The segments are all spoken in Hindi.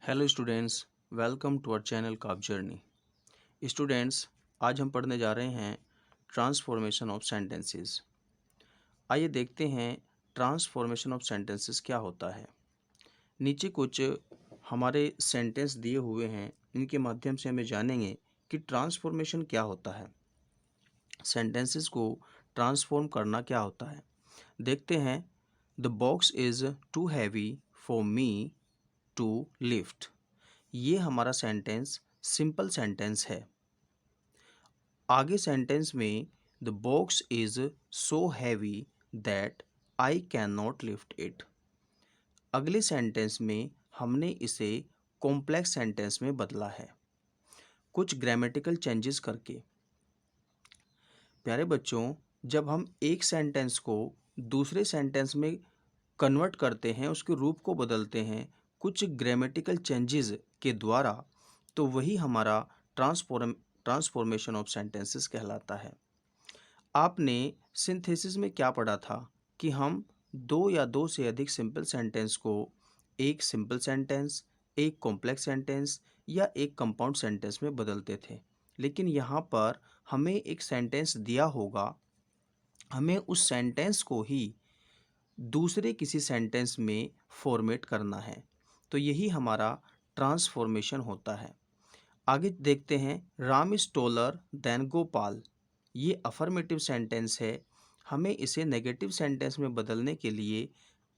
Hello students, welcome to our channel काफ जर्नी। स्टूडेंट्स, आज हम पढ़ने जा रहे हैं ट्रांसफॉर्मेशन ऑफ सेंटेंसेस। आइए देखते हैं ट्रांसफॉर्मेशन ऑफ सेंटेंसेस क्या होता है। नीचे कुछ हमारे सेंटेंस दिए हुए हैं, इनके माध्यम से हमें जानेंगे कि ट्रांसफॉर्मेशन क्या होता है, सेंटेंसेस को ट्रांसफॉर्म करना क्या होता है। देखते हैं। The box is too heavy for me to lift. ये हमारा सेंटेंस सिंपल सेंटेंस है। आगे सेंटेंस में the box is so heavy that I can not lift it. अगले सेंटेंस में हमने इसे कॉम्प्लेक्स सेंटेंस में बदला है कुछ ग्रामेटिकल चेंजेस करके। प्यारे बच्चों, जब हम एक सेंटेंस को दूसरे सेंटेंस में कन्वर्ट करते हैं, उसके रूप को बदलते हैं कुछ ग्रामेटिकल चेंजेस के द्वारा, तो वही हमारा ट्रांसफॉर्मेशन ऑफ सेंटेंसेस कहलाता है। आपने सिंथेसिस में क्या पढ़ा था कि हम दो या दो से अधिक सिंपल सेंटेंस को एक सिंपल सेंटेंस, एक कॉम्प्लेक्स सेंटेंस या एक कंपाउंड सेंटेंस में बदलते थे। लेकिन यहाँ पर हमें एक सेंटेंस दिया होगा, हमें उस सेंटेंस को ही दूसरे किसी सेंटेंस में फॉर्मेट करना है, तो यही हमारा ट्रांसफॉर्मेशन होता है। आगे देखते हैं। Ram is taller than Gopal. ये अफर्मेटिव सेंटेंस है, हमें इसे नेगेटिव सेंटेंस में बदलने के लिए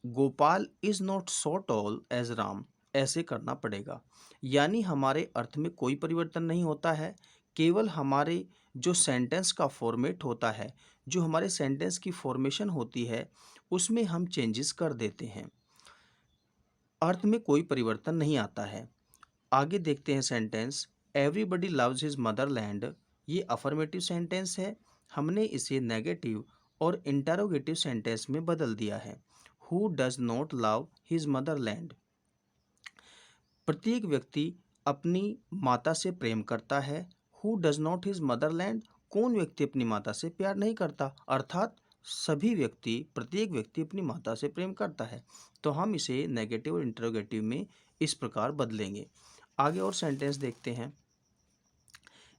Gopal is not so tall as Ram ऐसे करना पड़ेगा। यानी हमारे अर्थ में कोई परिवर्तन नहीं होता है, केवल हमारे जो सेंटेंस का फॉर्मेट होता है, जो हमारे सेंटेंस की फॉर्मेशन होती है, उसमें हम चेंजेस कर देते हैं। अर्थ में कोई परिवर्तन नहीं आता है। आगे देखते हैं sentence. Everybody loves his Motherland. ये अफर्मेटिव सेंटेंस है, हमने इसे नेगेटिव और इंटरोगेटिव सेंटेंस में बदल दिया है। Who does not love his Motherland. प्रत्येक व्यक्ति अपनी माता से प्रेम करता है। Who does not his Motherland, कौन व्यक्ति अपनी माता से प्यार नहीं करता, अर्थात सभी व्यक्ति, प्रत्येक व्यक्ति अपनी माता से प्रेम करता है। तो हम इसे नेगेटिव और इंटरोगेटिव में इस प्रकार बदलेंगे। आगे और सेंटेंस देखते हैं।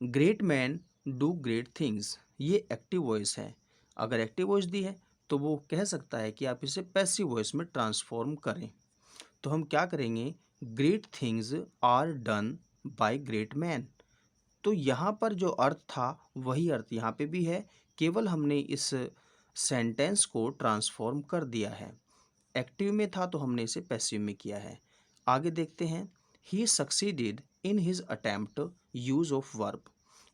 Great man do great things. ये एक्टिव वॉइस है। अगर एक्टिव वॉइस दी है तो वो कह सकता है कि आप इसे पैसिव वॉइस में ट्रांसफॉर्म करें। तो हम क्या करेंगे, great things are done by great man. तो यहाँ पर जो अर्थ था वही अर्थ यहाँ पे भी है, केवल हमने इस सेंटेंस को ट्रांसफॉर्म कर दिया है। एक्टिव में था तो हमने इसे पैसिव में किया है। आगे देखते हैं। He succeeded in his attempt use of verb.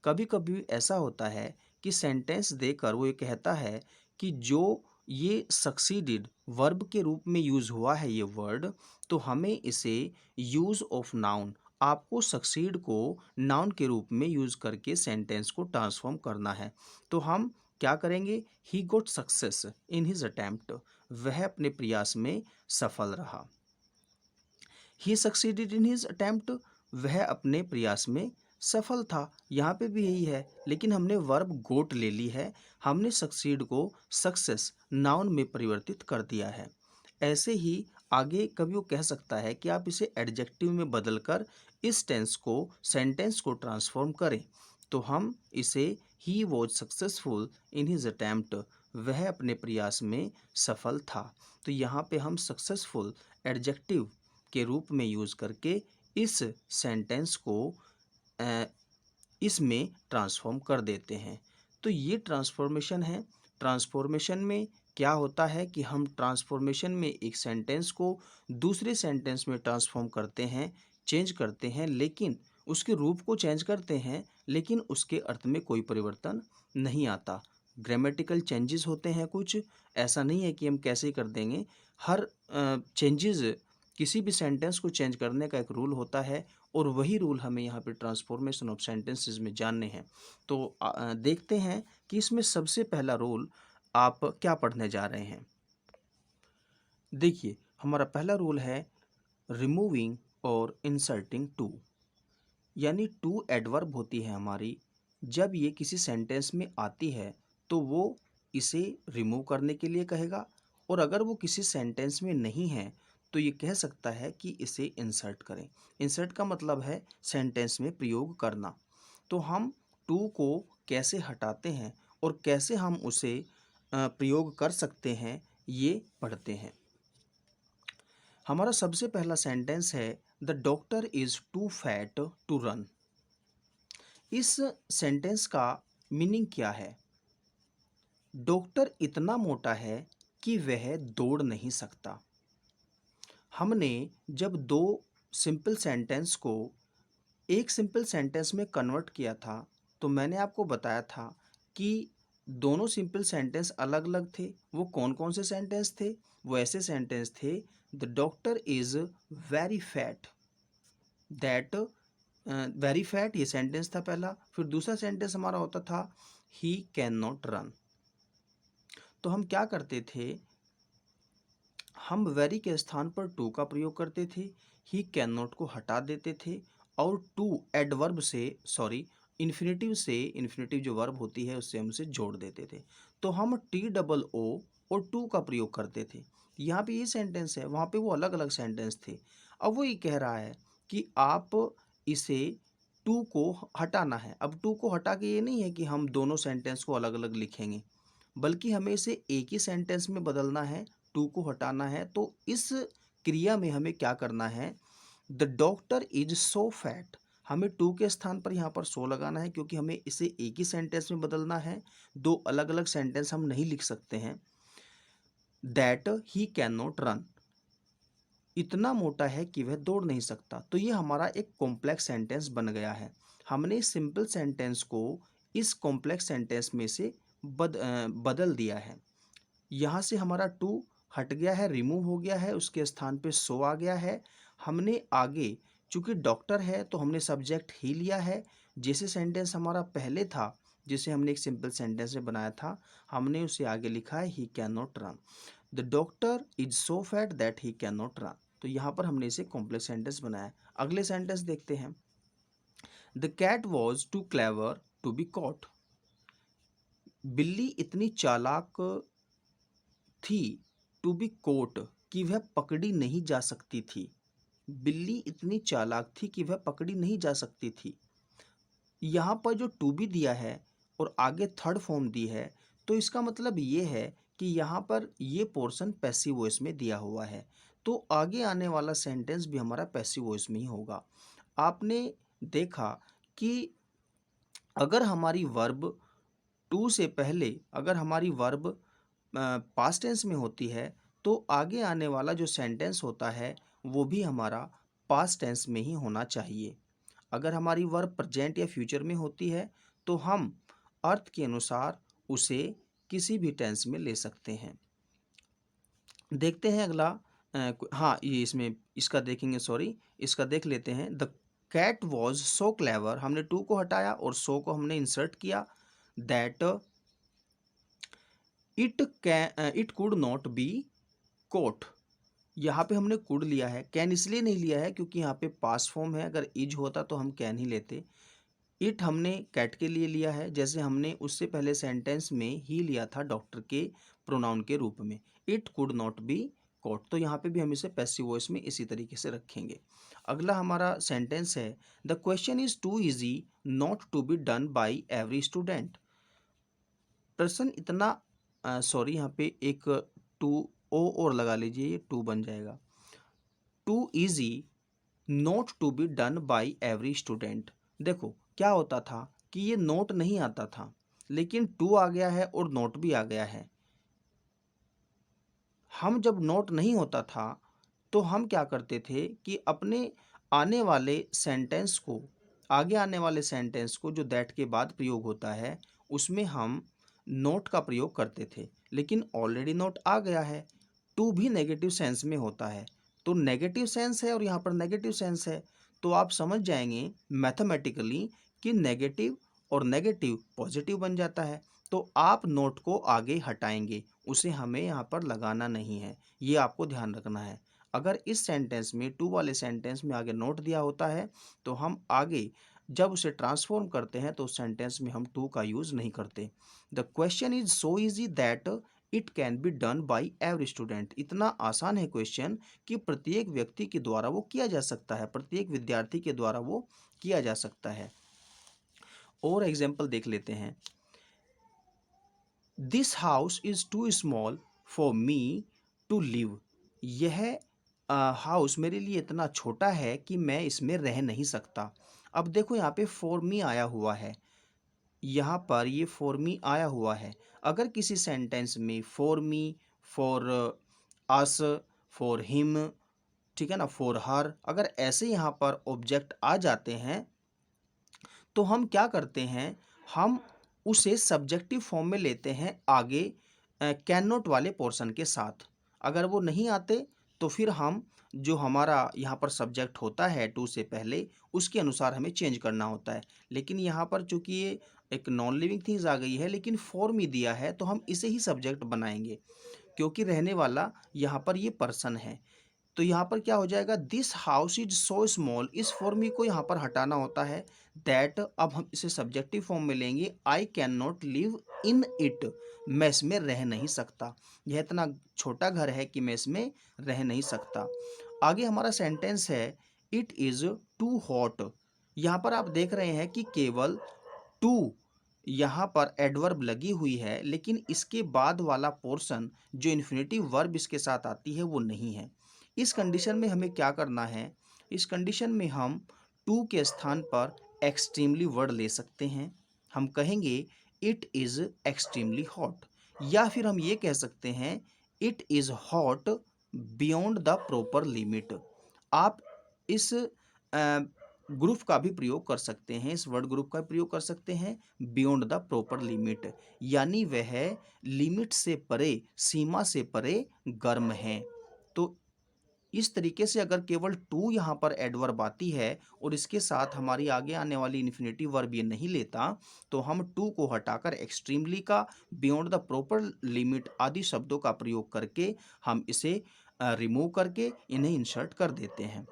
कभी कभी ऐसा होता है कि सेंटेंस देकर वो ये कहता है कि जो ये सक्सीडेड वर्ब के रूप में यूज हुआ है ये वर्ड, तो हमें इसे यूज ऑफ नाउन, आपको सक्सीड को नाउन के रूप में यूज करके सेंटेंस को ट्रांसफॉर्म करना है। तो हम क्या करेंगे, ही गोट सक्सेस इन हिज अटेम्प्ट। वह अपने प्रयास में सफल रहा। ही सक्सीडेड इन हिज अटेम्प्ट, वह अपने प्रयास में सफल था। यहाँ पे भी यही है, लेकिन हमने वर्ब गोट ले ली है, हमने सक्सीड को सक्सेस नाउन में परिवर्तित कर दिया है। ऐसे ही आगे कभी वो कह सकता है कि आप इसे एडजेक्टिव में बदलकर इस टेंस को, सेंटेंस को ट्रांसफॉर्म करें। तो हम इसे he was successful in his attempt, वह अपने प्रयास में सफल था। तो यहाँ पे हम सक्सेसफुल एडजेक्टिव के रूप में यूज़ करके इस सेंटेंस को इसमें ट्रांसफॉर्म कर देते हैं। तो ये ट्रांसफॉर्मेशन है। ट्रांसफॉर्मेशन में क्या होता है कि हम ट्रांसफॉर्मेशन में एक सेंटेंस को दूसरे सेंटेंस में ट्रांसफॉर्म करते हैं, चेंज करते हैं, लेकिन उसके रूप को चेंज करते हैं, लेकिन उसके अर्थ में कोई परिवर्तन नहीं आता। ग्रामेटिकल चेंजेस होते हैं कुछ, ऐसा नहीं है कि हम कैसे ही कर देंगे। हर चेंजेस, किसी भी सेंटेंस को चेंज करने का एक रूल होता है, और वही रूल हमें यहाँ पे ट्रांसफॉर्मेशन ऑफ सेंटेंसेस में जानने हैं। तो देखते हैं कि इसमें सबसे पहला रूल आप क्या पढ़ने जा रहे हैं। देखिए, हमारा पहला रूल है रिमूविंग और इंसर्टिंग टू। यानी टू एडवर्ब होती है हमारी, जब ये किसी सेंटेंस में आती है तो वो इसे रिमूव करने के लिए कहेगा, और अगर वो किसी सेंटेंस में नहीं है तो ये कह सकता है कि इसे इंसर्ट करें। इंसर्ट का मतलब है सेंटेंस में प्रयोग करना। तो हम टू को कैसे हटाते हैं और कैसे हम उसे प्रयोग कर सकते हैं, ये पढ़ते हैं। हमारा सबसे पहला सेंटेंस है the doctor is too fat to run. इस सेंटेंस का मीनिंग क्या है? डॉक्टर इतना मोटा है कि वह दौड़ नहीं सकता। हमने जब दो सिंपल सेंटेंस को एक सिंपल सेंटेंस में कन्वर्ट किया था, तो मैंने आपको बताया था कि दोनों सिंपल सेंटेंस अलग अलग थे। वो कौन कौन से सेंटेंस थे? वो ऐसे सेंटेंस थे, the doctor is very fat, that very fat, ये सेंटेंस था पहला। फिर दूसरा सेंटेंस हमारा होता था ही कैन नॉट रन। तो हम क्या करते थे? हम वेरी के स्थान पर टू का प्रयोग करते थे, ही कैन नॉट को हटा देते थे और टू एडवर्ब से, सॉरी इन्फिनेटिव से, इन्फिनेटिव जो वर्ब होती है उससे हम उसे जोड़ देते थे। तो हम टी डबल ओ और टू का प्रयोग करते थे। यहाँ पे ये सेंटेंस है, वहाँ पे वो अलग अलग सेंटेंस थे। अब वो ये कह रहा है कि आप इसे टू को हटाना है। अब टू को हटा के ये नहीं है कि हम दोनों सेंटेंस को अलग अलग लिखेंगे, बल्कि हमें इसे एक ही सेंटेंस में बदलना है, टू को हटाना है। तो इस क्रिया में हमें क्या करना है? The doctor is so fat, हमें टू के स्थान पर यहाँ पर सो लगाना है, क्योंकि हमें इसे एक ही सेंटेंस में बदलना है, दो अलग अलग सेंटेंस हम नहीं लिख सकते हैं। That he can not run, इतना मोटा है कि वह दौड़ नहीं सकता। तो ये हमारा एक कॉम्प्लेक्स सेंटेंस बन गया है। हमने सिंपल सेंटेंस को इस कॉम्प्लेक्स सेंटेंस में से बदल दिया है। यहाँ से हमारा टू हट गया है, रिमूव हो गया है, उसके स्थान पे सो आ गया है। हमने आगे, चूंकि डॉक्टर है तो हमने सब्जेक्ट ही लिया है। जैसे सेंटेंस हमारा पहले था, जिसे हमने एक सिंपल सेंटेंस में बनाया था, हमने उसे आगे लिखा है he can not run. The doctor is so fat that he can not run. तो यहाँ पर हमने इसे कॉम्प्लेक्स सेंटेंस बनाया। अगले सेंटेंस देखते हैं। The cat was too clever to be caught. बिल्ली इतनी चालाक थी टू बी कोट, कि वह पकड़ी नहीं जा सकती थी। बिल्ली इतनी चालाक थी कि वह पकड़ी नहीं जा सकती थी। यहाँ पर जो टू बी दिया है और आगे थर्ड फॉर्म दी है, तो इसका मतलब ये है कि यहाँ पर ये पोर्शन पैसिव वॉइस में दिया हुआ है। तो आगे आने वाला सेंटेंस भी हमारा पैसिव वॉइस में ही होगा। आपने देखा कि अगर हमारी वर्ब टू से पहले, अगर हमारी वर्ब पास्ट टेंस में होती है, तो आगे आने वाला जो सेंटेंस होता है वो भी हमारा पास्ट टेंस में ही होना चाहिए। अगर हमारी वर्ब प्रेजेंट या फ्यूचर में होती है, तो हम अर्थ के अनुसार उसे किसी भी टेंस में ले सकते हैं। देखते हैं अगला। हाँ, ये इसमें इसका देखेंगे, सॉरी इसका देख लेते हैं। The cat was so clever, हमने टू को हटाया और सो को हमने इंसर्ट किया। That it could not be caught, यहाँ पे हमने कुड लिया है, कैन इसलिए नहीं लिया है क्योंकि यहाँ पे पास्ट फॉर्म है। अगर इज होता तो हम कैन ही लेते। इट हमने कैट के लिए लिया है, जैसे हमने उससे पहले सेंटेंस में ही लिया था डॉक्टर के प्रोनाउन के रूप में। It could not be caught, तो यहाँ पे भी हम इसे पैसिव वॉइस में इसी तरीके से रखेंगे। अगला हमारा सेंटेंस है the question is too easy not to be done by every student. प्रश्न इतना, सॉरी यहाँ पे एक टू ओ और लगा लीजिए, ये टू बन जाएगा। Too easy not to be done by every student. देखो क्या होता था कि ये नोट नहीं आता था, लेकिन टू आ गया है और नोट भी आ गया है। हम जब नोट नहीं होता था तो हम क्या करते थे कि अपने आने वाले सेंटेंस को, आगे आने वाले सेंटेंस को जो दैट के बाद प्रयोग होता है उसमें हम नोट का प्रयोग करते थे, लेकिन ऑलरेडी नोट आ गया है। टू भी नेगेटिव सेंस में होता है, तो नेगेटिव सेंस है और यहाँ पर नेगेटिव सेंस है, तो आप समझ जाएंगे मैथमेटिकली कि नेगेटिव और नेगेटिव पॉजिटिव बन जाता है। तो आप नोट को आगे हटाएंगे, उसे हमें यहाँ पर लगाना नहीं है, ये आपको ध्यान रखना है। अगर इस सेंटेंस में, टू वाले सेंटेंस में आगे नोट दिया होता है तो हम आगे जब उसे ट्रांसफॉर्म करते हैं तो उस सेंटेंस में हम टू का यूज़ नहीं करते। The question is so easy that it can be done by every student. इतना आसान है क्वेश्चन कि प्रत्येक व्यक्ति के द्वारा वो किया जा सकता है, प्रत्येक विद्यार्थी के द्वारा वो किया जा सकता है। और एग्जाम्पल देख लेते हैं। This house is too small for me to live. यह हाउस मेरे लिए इतना छोटा है कि मैं इसमें रह नहीं सकता। अब देखो यहाँ पे फॉर मी आया हुआ है, यहाँ पर ये फॉर मी आया हुआ है। अगर किसी सेंटेंस में for me, for us, for him, ठीक है ना, फॉर हर, अगर ऐसे यहाँ पर ऑब्जेक्ट आ जाते हैं तो हम क्या करते हैं, हम उसे सब्जेक्टिव फॉर्म में लेते हैं आगे कैन नॉट वाले पोर्शन के साथ। अगर वो नहीं आते तो फिर हम जो हमारा यहाँ पर सब्जेक्ट होता है टू से पहले, उसके अनुसार हमें चेंज करना होता है। लेकिन यहाँ पर चूंकि ये एक नॉन लिविंग थिंग्स आ गई है लेकिन फॉर्म ही दिया है तो हम इसे ही सब्जेक्ट बनाएंगे, क्योंकि रहने वाला यहाँ पर ये पर्सन है। तो यहाँ पर क्या हो जाएगा, this house is so small, इस फॉर्म को यहाँ पर हटाना होता है। दैट, अब हम इसे सब्जेक्टिव फॉर्म में लेंगे, आई can not live in it, मैं इसमें रह नहीं सकता। यह इतना छोटा घर है कि मैं इसमें रह नहीं सकता। आगे हमारा सेंटेंस है, इट इज टू हॉट। यहाँ पर आप देख रहे हैं कि केवल टू यहाँ पर एडवर्ब लगी हुई है, लेकिन इसके बाद वाला पोर्शन जो इन्फिनेटिव वर्ब इसके साथ आती है वो नहीं है। इस कंडीशन में हमें क्या करना है, इस कंडीशन में हम टू के स्थान पर एक्सट्रीमली वर्ड ले सकते हैं। हम कहेंगे इट इज़ एक्सट्रीमली हॉट, या फिर हम ये कह सकते हैं it is hot beyond the proper limit. आप इस ग्रुप का भी प्रयोग कर सकते हैं, इस वर्ड ग्रुप का प्रयोग कर सकते हैं, बियॉन्ड द प्रॉपर लिमिट, यानी वह लिमिट से परे, सीमा से परे गर्म है। तो इस तरीके से अगर केवल टू यहाँ पर एडवर्ब आती है और इसके साथ हमारी आगे आने वाली इन्फिनेटिव वर्ब ये नहीं लेता, तो हम टू को हटाकर एक्सट्रीमली का, बियॉन्ड द प्रॉपर लिमिट आदि शब्दों का प्रयोग करके हम इसे रिमूव करके इन्हें इंसर्ट कर देते हैं।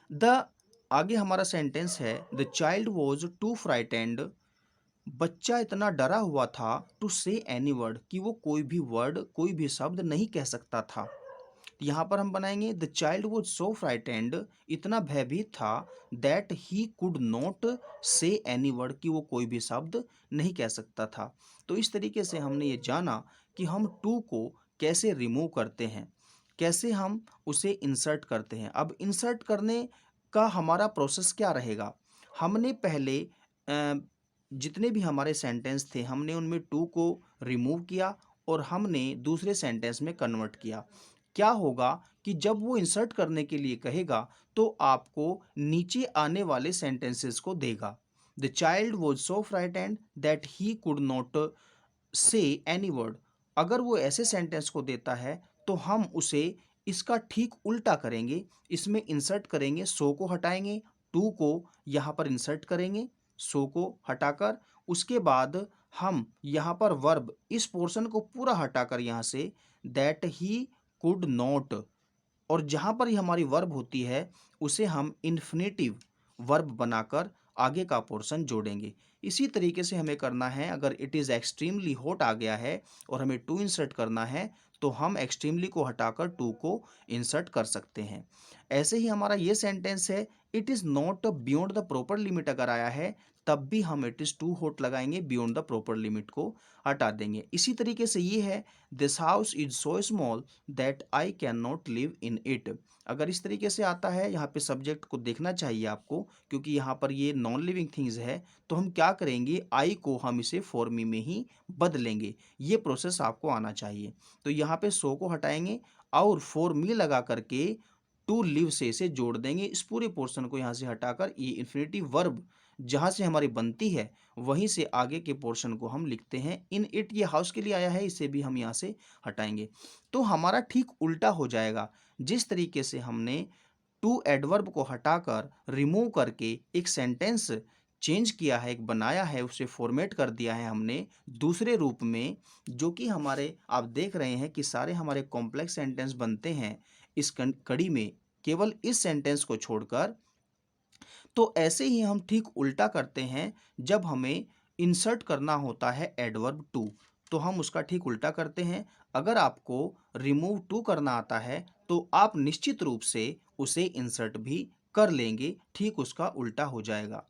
द आगे हमारा सेंटेंस है, the child was too frightened. बच्चा इतना डरा हुआ था टू से एनी वर्ड, कि वो कोई भी वर्ड, कोई भी शब्द नहीं कह सकता था। यहाँ पर हम बनाएंगे the child was so frightened, इतना भयभीत था, दैट ही कुड नॉट से एनी वर्ड, कि वो कोई भी शब्द नहीं कह सकता था। तो इस तरीके से हमने ये जाना कि हम टू को कैसे रिमूव करते हैं, कैसे हम उसे इंसर्ट करते हैं। अब इंसर्ट करने का हमारा प्रोसेस क्या रहेगा, हमने पहले जितने भी हमारे सेंटेंस थे हमने उनमें टू को रिमूव किया और हमने दूसरे सेंटेंस में कन्वर्ट किया। क्या होगा कि जब वो इंसर्ट करने के लिए कहेगा तो आपको नीचे आने वाले सेंटेंसेस को देगा। The child was so frightened that he could not से एनी वर्ड। अगर वो ऐसे सेंटेंस को देता है तो हम उसे इसका ठीक उल्टा करेंगे, इसमें इंसर्ट करेंगे, सो को हटाएंगे, टू को यहाँ पर इंसर्ट करेंगे, सो को हटाकर, उसके बाद हम यहाँ पर वर्ब इस पोर्शन को पूरा हटाकर यहाँ say that he could not, और जहाँ पर ही हमारी वर्ब होती है उसे हम इन्फिनेटिव वर्ब बनाकर आगे का पोर्शन जोड़ेंगे। इसी तरीके से हमें करना है। अगर इट इज़ एक्सट्रीमली हॉट आ गया है और हमें टू इंसर्ट करना है तो हम एक्सट्रीमली को हटाकर टू को इंसर्ट कर सकते हैं। ऐसे ही हमारा ये सेंटेंस है, it is not beyond the proper limit अगर आया है तब भी हम इट इज़ टू हॉट लगाएंगे, बियॉन्ड द प्रॉपर लिमिट को हटा देंगे। इसी तरीके से ये है, this house is so small that I can not live in it. अगर इस तरीके से आता है, यहाँ पे सब्जेक्ट को देखना चाहिए आपको, क्योंकि यहाँ पर ये नॉन लिविंग थिंग्स है, तो हम क्या करेंगे, आई को हम इसे फॉर मी में ही बदलेंगे। ये प्रोसेस आपको आना चाहिए। तो यहाँ पे सो को हटाएंगे और फॉर मी लगा करके टू लिव से इसे जोड़ देंगे। इस पूरे पोर्शन को यहाँ से हटाकर ये इन्फिनेटिव वर्ब जहाँ से हमारी बनती है वहीं से आगे के पोर्शन को हम लिखते हैं इन इट। ये हाउस के लिए आया है, इसे भी हम यहाँ से हटाएंगे। तो हमारा ठीक उल्टा हो जाएगा। जिस तरीके से हमने टू एडवर्ब को हटाकर रिमूव करके एक सेंटेंस चेंज किया है, एक बनाया है, उसे फॉर्मेट कर दिया है हमने दूसरे रूप में, जो कि हमारे आप देख रहे हैं कि सारे हमारे कॉम्प्लेक्स सेंटेंस बनते हैं इस कड़ी में केवल इस सेंटेंस को छोड़कर। तो ऐसे ही हम ठीक उल्टा करते हैं जब हमें इंसर्ट करना होता है एडवर्ब टू। तो हम उसका ठीक उल्टा करते हैं। अगर आपको रिमूव टू करना आता है तो आप निश्चित रूप से उसे इंसर्ट भी कर लेंगे, ठीक उसका उल्टा हो जाएगा।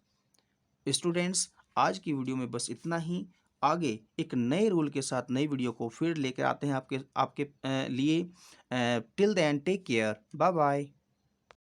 स्टूडेंट्स, आज की वीडियो में बस इतना ही। आगे एक नए रूल के साथ नई वीडियो को फिर लेकर आते हैं आपके आपके लिए। Till then take care, bye bye.